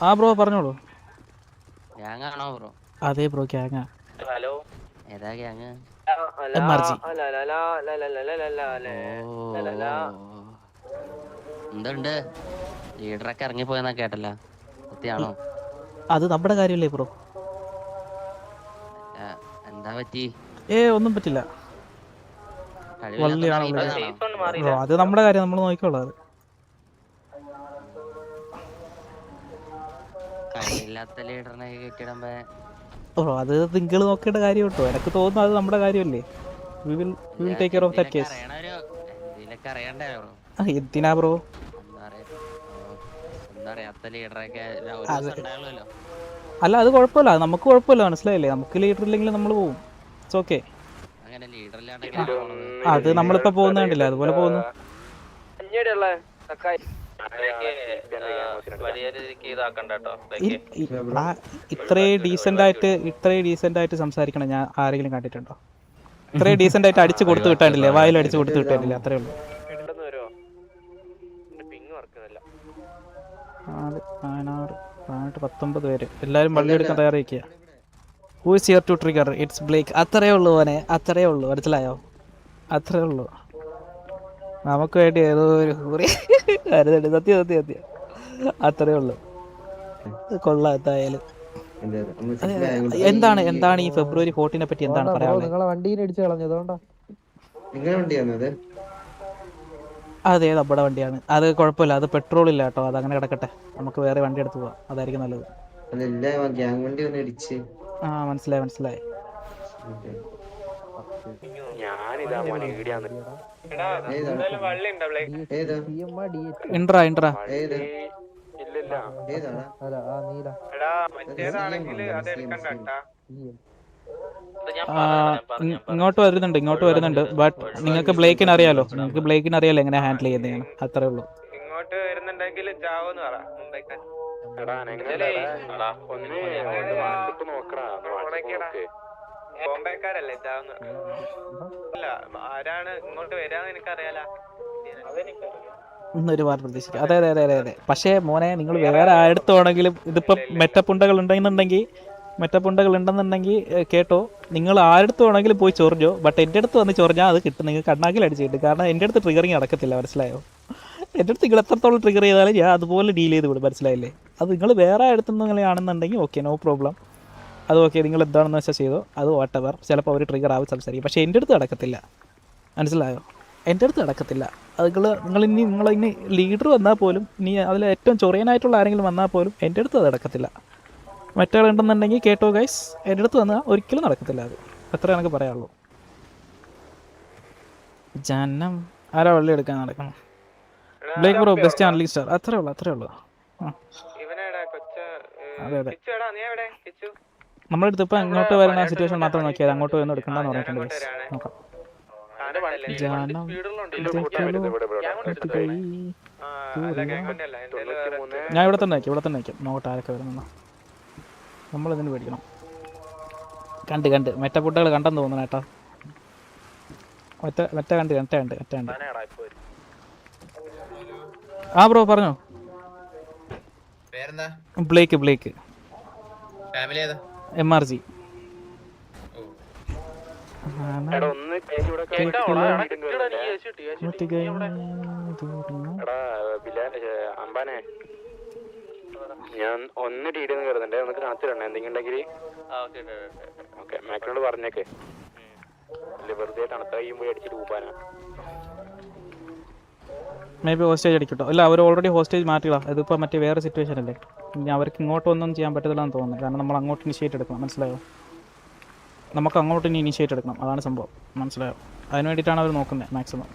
ആ ബ്രോ പറഞ്ഞോളൂ. ഗ്യാങ്ങാണോ ബ്രോ? അതെ ബ്രോ, ഗ്യാങ്ങാ. ഹലോ, ഏതാ ഗ്യാങ്? MRG. എന്തുണ്ട്, ലീഡറൊക്കെ ഇറങ്ങിപ്പോയെന്നാ കേട്ടല്ല, സത്യാണോ? അത് നമ്മുടെ കാര്യമല്ലേ ബ്രോ. അല്ല, എന്താ പറ്റി? ഒന്നും പറ്റില്ല. കഴിവില്ലാത്തോണ്ടാണോ? ബ്രോ അത് നമ്മുടെ കാര്യം, നമ്മൾ നോക്കിക്കോളാം. അത് കഴിവില്ലാത്ത ലീഡറിനെ കയറ്റിടുമ്പോ ബ്രോ അത് നിങ്ങൾ നോക്കേണ്ട കാര്യം കേട്ടോ. എനിക്ക് തോന്നുന്നു അത് നമ്മുടെ കാര്യമല്ലേ. We will take care of that case. എന്തേലൊക്കെ അറിയണ്ടേ ബ്രോ? എന്തിനാ ബ്രോ? എന്താ അറിയാത്ത ലീഡറൊക്കെ ഒരു ദിവസം ഉണ്ടായുള്ളൂല്ലോ. അല്ല അത് കുഴപ്പമില്ല, നമുക്ക് കുഴപ്പമില്ല, മനസ്സിലായില്ലേ. നമുക്ക് ലീഡർ ഇല്ലെങ്കിൽ നമ്മൾ പോവും. It's okay. അങ്ങനെ ലീഡർ ഇല്ലാണ്ടെങ്കിൽ അത് നമ്മളിപ്പോ പോകുന്ന കണ്ടില്ല, അതുപോലെ പോകുന്നു. ഇത്രയും ഡീസന്റ് ആയിട്ട് സംസാരിക്കണം ഞാൻ ആരെങ്കിലും കണ്ടിട്ടുണ്ടോ? ഇത്രയും ഡീസന്റ് ആയിട്ട് അടിച്ചു കൊടുത്തു വിട്ടാണ്ടില്ലേ, വായിൽ അടിച്ചു കൊടുത്തു വിട്ടാണ്ടില്ലേ, അത്രേ ഉള്ളൂ. 19 പേര് എല്ലാരും വള്ളി എടുക്കാൻ തയ്യാറായിരിക്കുക. Who is here to trigger? It's Blake. അത്രേ ഉള്ളൂ മോനെ, അത്രേ ഉള്ളൂ, മനസ്സിലായോ? അത്രേ ഉള്ളൂ. നമുക്ക് വേണ്ടി ഏതോ ഒരു വരുന്നുണ്ട്. സത്യം അത്രേ ഉള്ളൂ. കൊള്ളാം. എന്തായാലും എന്താണ് ഈ ഫെബ്രുവരി 14 പറ്റി എന്താണ് പറയാനുള്ളത്? അതെ, നമ്മുടെ വണ്ടിയാണ്. അത് കുഴപ്പമില്ല, അത് പെട്രോൾ ഇല്ല കേട്ടോ, അത് അങ്ങനെ കിടക്കട്ടെ. നമുക്ക് വേറെ വണ്ടി എടുത്ത് പോവാം, അതായിരിക്കും നല്ലത്. മനസ്സിലായി. ഇൻട്രാ ഇങ്ങോട്ട് വരുന്നുണ്ട്. ബട്ട് നിങ്ങൾക്ക് ബ്ലേക്കിന് അറിയാലോ, എങ്ങനെ ഹാൻഡിൽ ചെയ്യുന്നതാണ്. അത്രേ ഉള്ളൂ. ഇങ്ങോട്ട് വരുന്നുണ്ടെങ്കിൽ ചാവോന്ന് പറ. ബോംബെക്കാരല്ലേ ചാവുന്ന? അല്ല, ആരാണ് ഇങ്ങോട്ട് വരാന്ന് എനിക്കറിയാലോ. ഒരുപാട് പ്രതീക്ഷിക്കാം. അതെ. പക്ഷേ മോനെ, നിങ്ങൾ വേറെ ആയിടത്താണെങ്കിലും ഇതിപ്പോ മെറ്റപ്പുണ്ടകൾ ഉണ്ടെന്നുണ്ടെങ്കിൽ കേട്ടോ, നിങ്ങൾ ആരുടെ വേണമെങ്കിലും പോയി ചൊറിഞ്ഞോ. ബട്ട് എൻ്റെ അടുത്ത് വന്ന് ചൊറിഞ്ഞാൽ അത് കിട്ടും, നിങ്ങൾ കണ്ണാക്കിൽ അടിച്ചിട്ട്. കാരണം എൻ്റെ അടുത്ത് ട്രിഗറിങ് നടക്കത്തില്ല, മനസ്സിലായോ? എൻ്റെ അടുത്ത് നിങ്ങൾ എത്രത്തോളം ട്രിഗർ ചെയ്താലും ഞാൻ അതുപോലെ ഡീൽ ചെയ്ത് വിടും, മനസ്സിലായില്ലേ? അത് നിങ്ങൾ വേറെ ആയിടത്തുനിന്ന് ആണെന്നുണ്ടെങ്കിൽ ഓക്കെ, നോ പ്രോബ്ലം. അത് ഓക്കെ, നിങ്ങൾ എന്താണെന്ന് വെച്ചാൽ ചെയ്തോ, അത് വാട്ടെവർ. ചിലപ്പോൾ അവർ ട്രിഗർ ആവും, സംസാരിക്കും. പക്ഷേ എൻ്റെ അടുത്ത് നടക്കത്തില്ല, മനസ്സിലായോ? എൻ്റെ അടുത്ത് നടക്കത്തില്ല. അത് നിങ്ങളിനി ലീഡർ വന്നാൽ പോലും, ഇനി അതിൽ ഏറ്റവും ചൊറിയനായിട്ടുള്ള ആരെങ്കിലും വന്നാൽ പോലും എൻ്റെ അടുത്ത് അത് നടക്കത്തില്ല. മറ്റാളുണ്ടെന്നുണ്ടെങ്കിൽ കേട്ടോ ഗൈസ്, എൻ്റെ അടുത്ത് വന്നാൽ ഒരിക്കലും നടക്കത്തില്ല. അത് അത്ര എനിക്ക് പറയാനുള്ളൂ. ജനം ആരാ വള്ളി എടുക്കാൻ നടക്കണം? Blake bro best Ang Lee star. അത്രേ ഉള്ളൂ. അതെ. നമ്മുടെ അടുത്ത് ഇപ്പം ഇങ്ങോട്ട് വരുന്ന സിറ്റുവേഷൻ മാത്രം നോക്കിയാൽ അങ്ങോട്ട് വന്ന് എടുക്കണ്ടെന്ന് പറഞ്ഞിട്ടുണ്ട് ഗൈസ്. നോക്കാം. ഞാൻ ഇവിടെ തന്നെ വയ്ക്കും. നോക്കട്ടെ ആരൊക്കെ വരുന്ന. നമ്മളിതിന് പേടിക്കണം. കണ്ട് മെറ്റപ്പുട്ടകൾ കണ്ടെന്ന് തോന്നുന്നു കേട്ടോ. മെറ്റ കണ്ട്. ആ ബ്രോ പറഞ്ഞോ. Blake MRG. ഞാൻ ഒന്ന് ഡീഡിൽ നിന്ന് കയറുന്നുണ്ട്, ഒന്ന് കാത്തിടണേ എന്തെങ്കിലും ഉണ്ടെങ്കിൽ. മാക്സിനോട് പറഞ്ഞേക്കെ, വെറുതെ തണുത്ത കഴിയും പോയി അടിച്ചിട്ട് പോകാനാ. മേ ബി ഹോസ്റ്റേജ് അടിക്കട്ടോ. അല്ല, അവർ ഓൾറെഡി ഹോസ്റ്റേജ് മാറ്റിയിടാം. ഇതിപ്പോൾ മറ്റേ വേറെ സിറ്റുവേഷൻ അല്ലേ. ഇനി അവർക്ക് ഇങ്ങോട്ടൊന്നും ചെയ്യാൻ പറ്റത്തില്ലെന്ന് തോന്നുന്നു. കാരണം നമ്മൾ അങ്ങോട്ട് ഇനിഷ്യേറ്റ് എടുക്കണം, മനസ്സിലായോ? നമുക്ക് അങ്ങോട്ട് ഇനി ഇനിഷ്യേറ്റ് എടുക്കണം, അതാണ് സംഭവം, മനസ്സിലായോ? അതിന് വേണ്ടിയിട്ടാണ് അവർ നോക്കുന്നത് മാക്സിമം.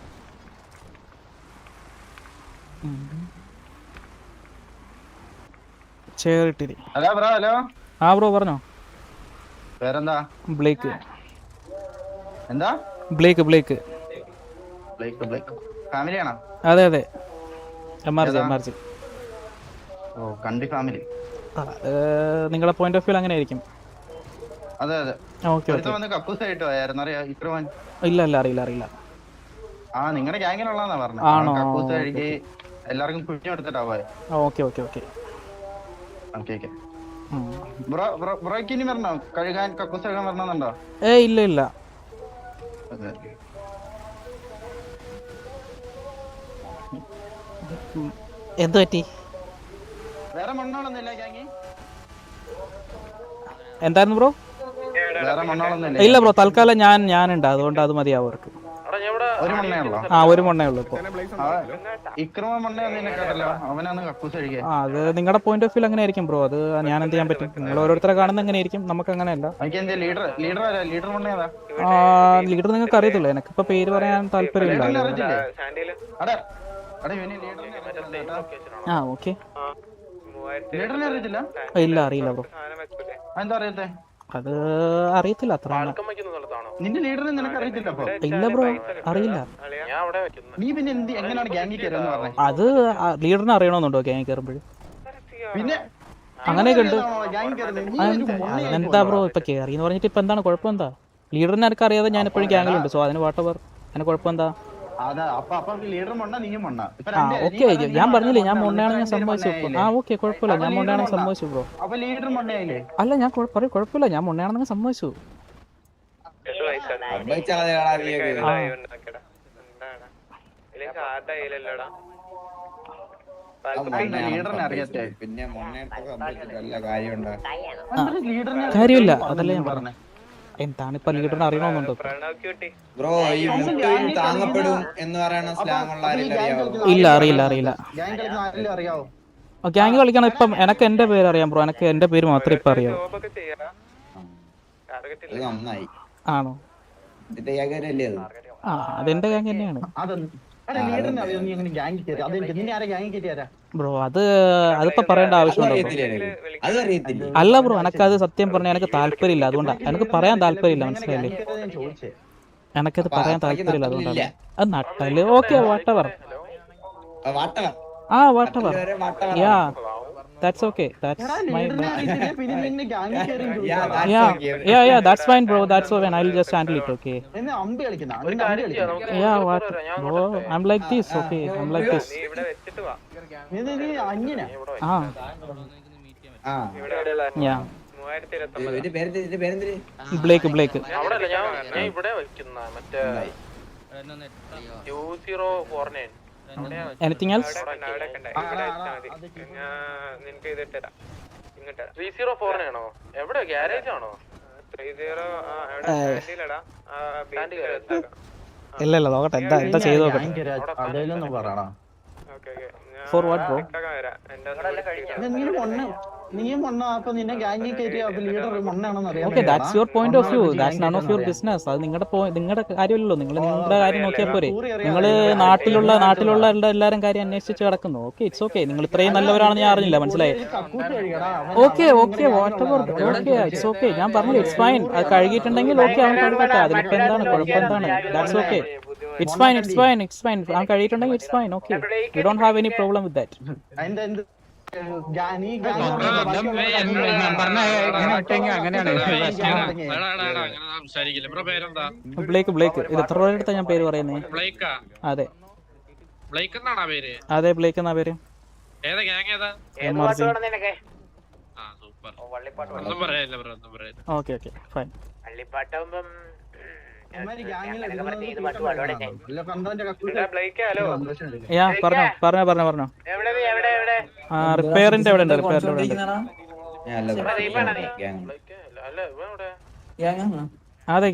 ചേറിട്ടിരി. ആ ബ്രോ പറഞ്ഞോ. പേരെന്താ? ബ്ലേക്ക്. എന്താ? ബ്ലേക്ക്. ഫാമിലിയാണോ? അതെ. MRG. ഓ, കണ്ടി ഫാമിലി. നിങ്ങളുടെ പോയിന്റ് ഓഫ് വ്യൂ അങ്ങനെ ആയിരിക്കും. അതെ. ഓക്കെ. ഇല്ല, അറിയില്ല. ആ, നിങ്ങളുടെ ഗ്യാങ്ങിലുള്ളതാ പറഞ്ഞു. ആണോ? എല്ലാവർക്കും കുഞ്ഞു എടുത്തിട്ടാ പോയെ. ഓക്കെ. Okay okay. ബ്രോയ്ക്ക് ഇനി വരണോ? കഴുകാൻ കക്കൂസ് കഴുകാൻ വരണമെന്നുണ്ടോ? ഇല്ല ഇല്ല. അതെ. എന്ത് പറ്റി? വേറെ മണ്ണോളൊന്നുമില്ല ഗ്യാങ്ങി? എന്തായിരുന്നു ബ്രോ? വേറെ മണ്ണോളൊന്നുമില്ല? ഇല്ല ബ്രോ, തൽക്കാലം ഞാനുണ്ട്, അതുകൊണ്ട് അത് മതിയാവും അവർക്ക്. ഒരു മണ്ണേ ഉള്ളോ? ഒരു മണ്ണേ ഉള്ളൂ ഇപ്പൊ. ഇക്രമ മണ്ണേ ഒന്നും കേട്ടല്ലോ, അവനാണ് കക്കൂസ് കഴിക്കാൻ. അത് നിങ്ങളുടെ പോയിന്റ് ഓഫ് വ്യൂ അങ്ങനെ ആയിരിക്കും ബ്രോ, അത് ഞാൻ എന്ത് ചെയ്യാൻ പറ്റും? നിങ്ങൾ ഓരോരുത്തരെ കാണുന്ന എങ്ങനെ ആയിരിക്കും, നമുക്ക് അങ്ങനെയല്ല. ലീഡർ മണ്ണേതാ? ലീഡർ നിങ്ങൾക്ക് അറിയത്തില്ല, എനിക്കിപ്പോ പേര് പറയാൻ താല്പര്യമില്ല. ഓക്കെ. ലീഡറിനെ അറിയത്തില്ല? ഇല്ല, അറിയില്ല ബ്രോ. എന്താ അറിയത്തെ? അത് അറിയത്തില്ല അത്ര. നിന്റെ ലീഡറിനെ നിനക്ക് അറിയത്തില്ല അപ്പൊ? ഇല്ല ബ്രോ, അറിയില്ല. നീ പിന്നെ എങ്ങനെയാണ് ഗ്യാങ്ങിൽ കയറുമെന്ന് പറഞ്ഞത്? അത് ലീഡറിനെ അറിയണമെന്നുണ്ടോ ഗ്യാങ്ങിൽ കയറുമ്പോൾ? പിന്നെ അങ്ങനെയൊക്കെ ഉണ്ട്. ഗ്യാങ്ങിൽ കയറുന്നത് എന്താ ബ്രോ ഇപ്പൊ കയറി എന്ന് പറഞ്ഞിട്ട് ഇപ്പൊ എന്താണ് കുഴപ്പം? എന്താ ലീഡറിനെ എനിക്ക് അറിയാതെ ഞാൻ എപ്പോഴും ഗ്യാങ്ങിലുണ്ട്, സോ അതിന് വാട്ടവർ. അതിന് കുഴപ്പം എന്താ? ലീഡർ മണ്ണ നീയും മണ്ണ. ഓക്കെ, ഞാൻ പറഞ്ഞില്ലേ ഞാൻ മൊണ്ണയാണെന്ന് ഞാൻ സമ്മതിച്ചു. ഓക്കെ, കുഴപ്പമില്ല, ഞാൻ മൊണ്ണയാണെന്ന് സമ്മതിച്ചു ബ്രോ. അപ്പൊ ലീഡർ മണ്ണയായില്ലേ? അല്ല, ഞാൻ കുഴപ്പമില്ല, ഞാൻ മൊണ്ണയാണെന്ന് സമ്മതിച്ചു. ലീഡറിനെ അറിയാത്തെ പിന്നെ കാര്യമുണ്ടോ? കാര്യമില്ല, അതല്ലേ ഞാൻ പറഞ്ഞത്. എന്താണ് ഇപ്പൊ ലീഡറിനെ അറിയണമെന്നുണ്ടോ? ബ്രോ, ഈ മുട്ടയും താങ്ങപ്പെടും എന്ന് പറയുന്ന സ്ലാങ് ഉള്ള ആരെങ്കിലും ഇല്ല, അറിയില്ല. ഗ്യാങ് കളിക്കുന്ന ആരെങ്കിലും അറിയാവോ? ഗ്യാങ് കളിക്കണം. ഇപ്പം എനിക്ക് എന്റെ പേര് അറിയാം ബ്രോ, എനിക്ക് എന്റെ പേര് മാത്രമേ ഇപ്പൊ അറിയാവൂ. അത് നന്നായി. ആണോ? ഇതിന്റെ ഗ്യാങ്ങല്ലേ അത്? അതെന്റെ ഗ്യാങ് തന്നെയാണ് ബ്രോ. അതിപ്പോ പറയേണ്ട ആവശ്യമുണ്ടോ? അത് അറിയത്തില്ല. അല്ല ബ്രോ, എനിക്കത് സത്യം പറഞ്ഞാൽ എനിക്ക് താല്പര്യമില്ല, അതുകൊണ്ടാ. എനിക്ക് പറയാൻ താല്പര്യമില്ല, മനസ്സിലായില്ലേ? എനിക്കത് പറയാൻ താല്പര്യമില്ല, അതുകൊണ്ടാണ്. അത് നട്ടല്. Okay, whatever. Whatever. Yeah, that's okay. That's my yeah, that's fine bro, that's fine. I'll just handle it. Okay. Yeah, what bro, I'm like this. Okay, I'm like this. Yeah. Blake. Anything else? 304 ആണോ? എവിടെ garage ആണോ? ഇല്ല, നോക്കട്ടെ എന്താ ചെയ്ത് നോക്കട്ടെ. For what bro? Okay, that's your point of view. That's none of your business. അത് നിങ്ങളുടെ കാര്യമല്ലല്ലോ. നിങ്ങളുടെ കാര്യം നോക്കിയാൽ പോരെ. നിങ്ങൾ നാട്ടിലുള്ള എല്ലാവരും കാര്യം അന്വേഷിച്ച് കിടക്കുന്നു. Okay, it's okay. നിങ്ങൾ ഇത്രയും നല്ലവരാണെന്ന് ഞാൻ അറിഞ്ഞില്ല, മനസ്സിലായി? Okay, whatever. Okay, it's okay. ഞാൻ പറഞ്ഞു ഇറ്റ്സ് ഫൈൻ. അത് കഴുകിയിട്ടുണ്ടെങ്കിൽ ഓക്കെ, അവൻ കഴുകട്ടെ. അതിനിപ്പോ എന്താണ് കുഴപ്പം? എന്താണ്? That's okay. It's fine. അവൻ കഴുകിയിട്ടുണ്ടെങ്കിൽ it's fine. Okay, we don't have any problem with that. Blake. ഇത് എത്ര രൂപ എടുത്താ ഞാൻ പേര് പറയുന്നേ? അതെ, ബ്ലേക്ക് എന്നാ പേര്. Okay, fine. പറഞ്ഞോ. റിപ്പയറിന്റെ എവിടെ ഉണ്ട്? അതെ,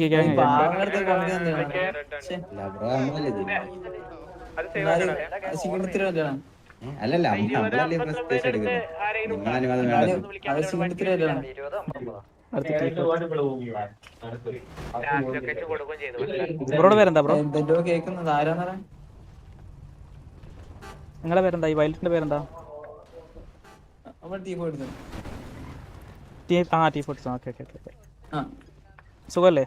അല്ലല്ല, ബ്രോയുടെ പേരെന്താ ബ്രോ? നിങ്ങളുടെ പേരെന്താ? ഈ വയലറ്റിന്റെ പേരെന്താ? ഓക്കെ. സുഖല്ലേ?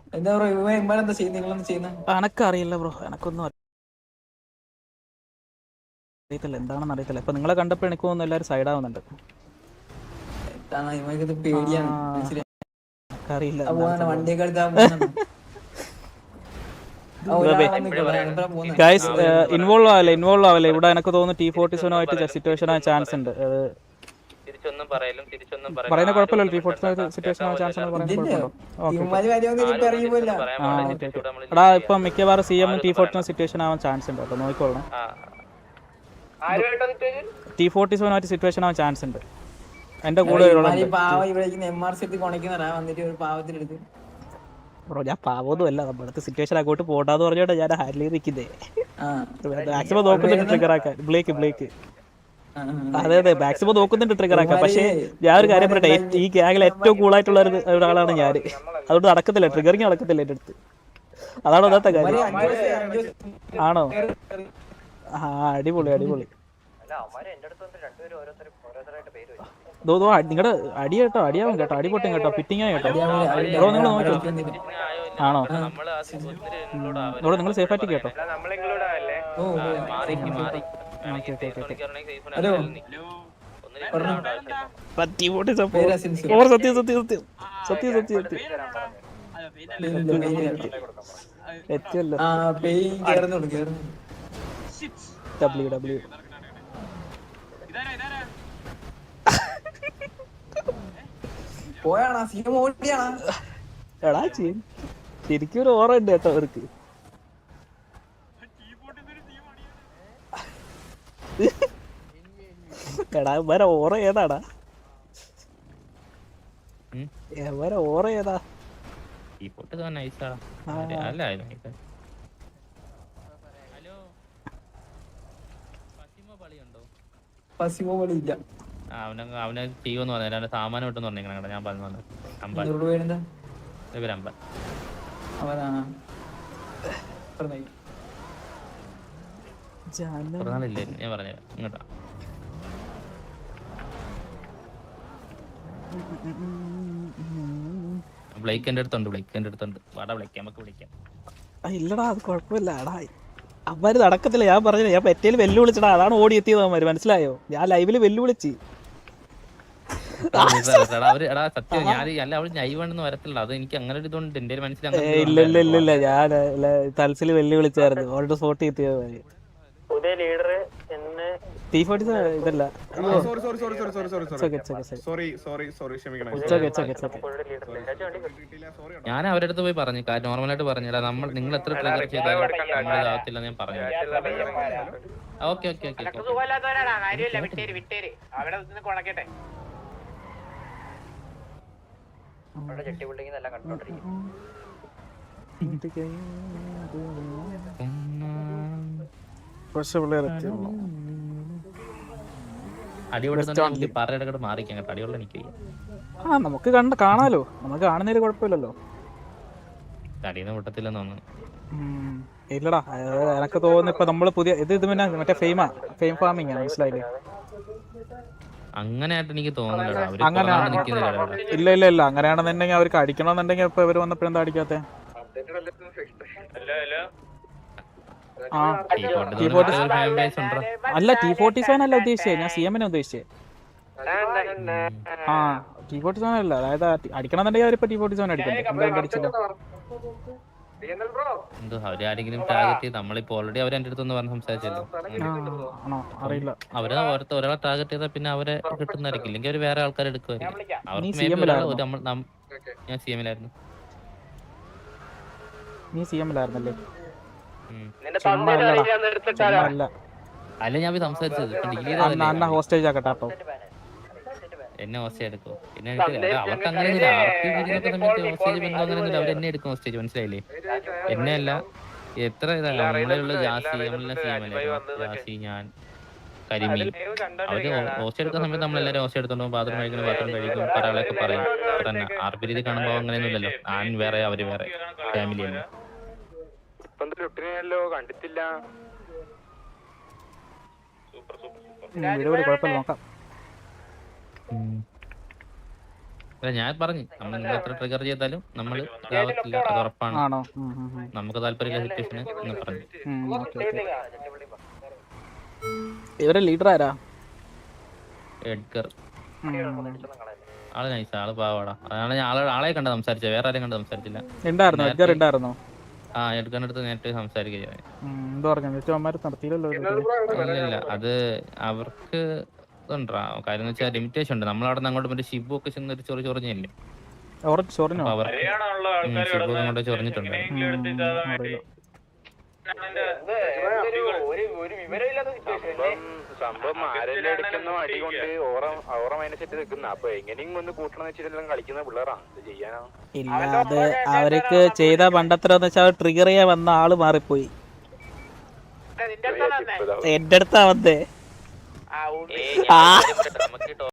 എനക്കറിയില്ല ബ്രോ, എനക്കൊന്നും അറിയത്തില്ല, എന്താണെന്ന് അറിയത്തില്ല. ഇപ്പൊ നിങ്ങളെ കണ്ടപ്പോ എനിക്ക് തോന്നുന്നു എല്ലാരും സൈഡ് ആവുന്നുണ്ട്. അറിയില്ല. ഗൈസ്, ഇൻവോൾവ് ആവല്ലേ. ഇവിടെ എനിക്ക് തോന്നുന്നു T47 ആയിട്ട് സിറ്റുവേഷൻ ആയ ചാൻസ് ഉണ്ട്. പറയുന്ന കുഴപ്പമില്ലല്ലോ. T40 സിറ്റുവേഷൻ ആവാൻ ചാൻസ് ഉണ്ടെന്ന് പറയുന്നത് കുഴപ്പമുണ്ടോ? എടാ ഇപ്പം മിക്കവാറും CM T40 സിറ്റുവേഷൻ ആവാൻ ചാൻസ് ഉണ്ട് കേട്ടോ, നോക്കിക്കോളണം. T47 സിറ്റുവേഷൻ ആവാൻ ചാൻസ് ഉണ്ട്. എന്റെ കൂടെ ബ്രോ ഞാൻ പാവൊന്നും അല്ല, നമ്മളടുത്ത് സിറ്റുവേഷൻ അങ്ങോട്ട് പോകണ്ടെന്ന് പറഞ്ഞോണ്ട് ഞാൻ ഹാൻഡിൽ ചെയ്ത് നിൽക്കുന്നേ. മാക്സിമം നോക്കുന്നുണ്ട് ട്രിഗർ ആക്കാൻ. ബ്ലേക്ക് അതെ മാക്സിമം നോക്കുന്നുണ്ട് ട്രിഗർ ആക്കാൻ. പക്ഷേ ഞാൻ ഒരു കാര്യം പറയട്ടെ, ഈ ഗ്യാങ്ങിൽ ഏറ്റവും കൂളായിട്ടുള്ള ഒരാളാണ് ഞാൻ. അതുകൊണ്ട് നടക്കത്തില്ല, ട്രിഗറിങ് നടക്കത്തില്ല എൻ്റെ അടുത്ത്. അതാണ് ഒന്നാമത്തെ കാര്യം. ആണോ? ആ അടിപൊളി. നിങ്ങളുടെ അടി കേട്ടോ, അടിയാവും കേട്ടോ, അടി പൊട്ടും കേട്ടോ, ഫിറ്റിംഗ് കേട്ടോ. ബ്രോ നിങ്ങൾ നോക്കോ? ആണോ? ബ്രോ നിങ്ങൾ സേഫ് ആയിട്ട് കേട്ടോ. എടാ ശരിക്കും ഒരു ഓറ ഉണ്ട് കേട്ടോ അവർക്ക്. എടാ ഇവരെ ഓറ ഏതാടാ? ഇവരെ ഓറ ഏതാ? അവനെ ചെയ്യുമെന്ന് പറഞ്ഞു, സാമാനം ഇട്ടെന്ന് പറഞ്ഞു. ഞാൻ പറഞ്ഞു ഞാൻ പറഞ്ഞു ഇങ്ങോട്ടാ. ബ്ലേക്ക് എന്റെ അടുത്തുണ്ട്. വാടാ ബ്ലേക്ക്, നമുക്ക് വിളിക്കാം. ഇല്ലടാ അത് കുഴപ്പമില്ല. എടാ അവന്മാര് നടക്കത്തില്ല. ഞാൻ പറഞ്ഞില്ല, ഞാൻ പെറ്റേല് വെല്ലുവിളിച്ചടാ, അതാണ് ഓടി എത്തിയത് അവന്മാര്. മനസ്സിലായോ? ഞാൻ ലൈവില് വെല്ലുവിളിച്ച്. സത്യം ഞാൻ അല്ല അവള് ജൈവണെന്ന് വരത്തില്ല. അത് എനിക്ക് അങ്ങനെ ഒരു ഇതുണ്ട് എന്റെ മനസ്സിലായി. ഇല്ല ഞാൻ തൽസില് വെല്ലുവിളിച്ചായിരുന്നു. ഓൾറെഡി സ്പോട്ട് എത്തിയത്. T40 ഇതല്ല. ഞാൻ അവരുടെ അടുത്ത് പോയി പറഞ്ഞു, നോർമലായിട്ട് പറഞ്ഞില്ല, നിങ്ങൾ എത്ര ട്രിഗർ ചെയ്താലും ആവത്തില്ല ഞാൻ പറഞ്ഞു. ഓക്കെ അടിയോടെ മാറിക്കാൻ കേട്ടോ. അടിയോടെ എനിക്ക് നമുക്ക് കാണാലോ, നമുക്ക് കാണുന്നതിൽ കുഴപ്പമില്ലല്ലോ. തടീന്ന് കൂട്ടത്തില്ലെന്ന് തോന്നുന്നു. ഇല്ലടാ എനക്ക് തോന്നുന്നു ഇപ്പൊ നമ്മള് പുതിയ ഇത് പിന്നെ മറ്റേ ഫെയിം ഫാമിങ് ആണ്. മനസ്സിലായില്ലേ? അങ്ങനെയായിട്ട് എനിക്ക് തോന്നുന്നില്ല. ഇല്ല അങ്ങനെയാണെന്നുണ്ടെങ്കിൽ അവർക്ക് അടിക്കണമെന്നുണ്ടെങ്കിൽ ഇപ്പൊ ഇവര് വന്നപ്പോഴെന്താ അടിക്കാത്തെ? അല്ല T47 അല്ല ഉദ്ദേശിച്ചേ, ഞാൻ CM ഉദ്ദേശിച്ചേ. T47 അല്ല, അതായത് അടിക്കണമെന്നുണ്ടെങ്കിൽ അവരിപ്പോ T47 അടിക്കണ്ടേ? അവരാരെങ്കിലും ടാർഗറ്റ് ചെയ്ത് നമ്മളിപ്പോ ഓൾറെഡി അവർ എന്റെ അടുത്തൊന്ന് പറഞ്ഞ് സംസാരിച്ചല്ലോ. അവര് ഒരാളെ ടാർഗറ്റ് ചെയ്താൽ പിന്നെ അവരെ കിട്ടുന്നതായിരിക്കും, ഇല്ലെങ്കിൽ അവര് വേറെ ആൾക്കാരെ എടുക്കുമായിരിക്കും. അവർക്ക് ഞാൻ CM-ലായിരുന്നു. നീ CM-ലായിരുന്നല്ലേ? അല്ല ഞാൻ സംസാരിച്ചത് ഹോസ്റ്റേജ് ആക്കട്ടെ അപ്പൊ എന്നെ ഹോസ്റ്റേജ് എടുക്കും. പിന്നെ അവർക്ക് അങ്ങനെ സമയത്ത് ഹോസ്റ്റേജ് ബന്ധം അങ്ങനെയൊന്നുമില്ല. അവർ എന്നെ എടുക്കും ഹോസ്റ്റേജ്. മനസ്സിലായില്ലേ? എന്നെ അല്ല എത്ര ഇതല്ല നമ്മളുള്ള ജാസി, ജാസി, ഞാൻ, കരിമീൻ. അവര് ഹോസ്റ്റേജ് എടുക്കുന്ന സമയത്ത് നമ്മളെല്ലാവരും ഹോസ്റ്റേജ് എടുത്തോണ്ട് ബാത്റൂം കഴിക്കണം, പറയാളൊക്കെ പറയും. തന്നെ RP രീതി കാണുമ്പോ അങ്ങനെയൊന്നുമില്ലല്ലോ. ഞാൻ വേറെ അവര് വേറെ ഫാമിലി തന്നെ. കണ്ടിട്ടില്ല. നോക്കാം. ഞാൻ പറഞ്ഞു നമ്മൾ നിങ്ങൾ എത്ര ട്രിഗർ ചെയ്താലും നമ്മൾ ഇതാവത്തില്ല, അത് ഉറപ്പാണ്. നമുക്ക് താല്പര്യമില്ല സിറ്റുവേഷന് എന്ന് പറഞ്ഞു. ഇവരെ ലീഡർ ആരാ? എഡ്ഗർ. ആള് നൈസ്, ആള് പാവാടാ. അതാണ് ഞാൻ ആളെ കണ്ട സംസാരിച്ചത്, വേറെ ആരെയും കണ്ട് സംസാരിച്ചില്ല. എഡ്ഗറിന്റെ അടുത്ത് നേരിട്ട് സംസാരിക്കുകയാണ്. ഇല്ല അത് അവർക്ക് ഇതുണ്ടാ കാര്യം എന്ന് വെച്ചാൽ ലിമിറ്റേഷൻ ഉണ്ട്. നമ്മളവിടെ നിന്ന് അങ്ങോട്ട് മറ്റേ ഷിബു ഒക്കെ ചെന്ന് ഒരു ചൊറിഞ്ഞില്ലേ, ചൊറിഞ്ഞോ? അപ്പൊ അവർക്ക് ഷിബു അങ്ങോട്ട് ചൊറിഞ്ഞിട്ടുണ്ട്. സംഭവം ആരെല്ലാം എടുക്കുന്ന അടി കൊണ്ട് ഓറ മൈനസെറ്റ് നിൽക്കുന്ന. അപ്പൊ എങ്ങനെയും ഒന്ന് കൂട്ടണം വെച്ചിട്ടെല്ലാം കളിക്കുന്ന പിള്ളേരാണ്. ഇത് ചെയ്യാനാ? ഇല്ല, അത് അവർക്ക് ചെയ്ത പണ്ടത്തരം വെച്ചാൽ അവർ ട്രിഗർ ചെയ്യാൻ വന്ന ആള് മാറിപ്പോയി. എന്റെ അടുത്താ വന്നേ.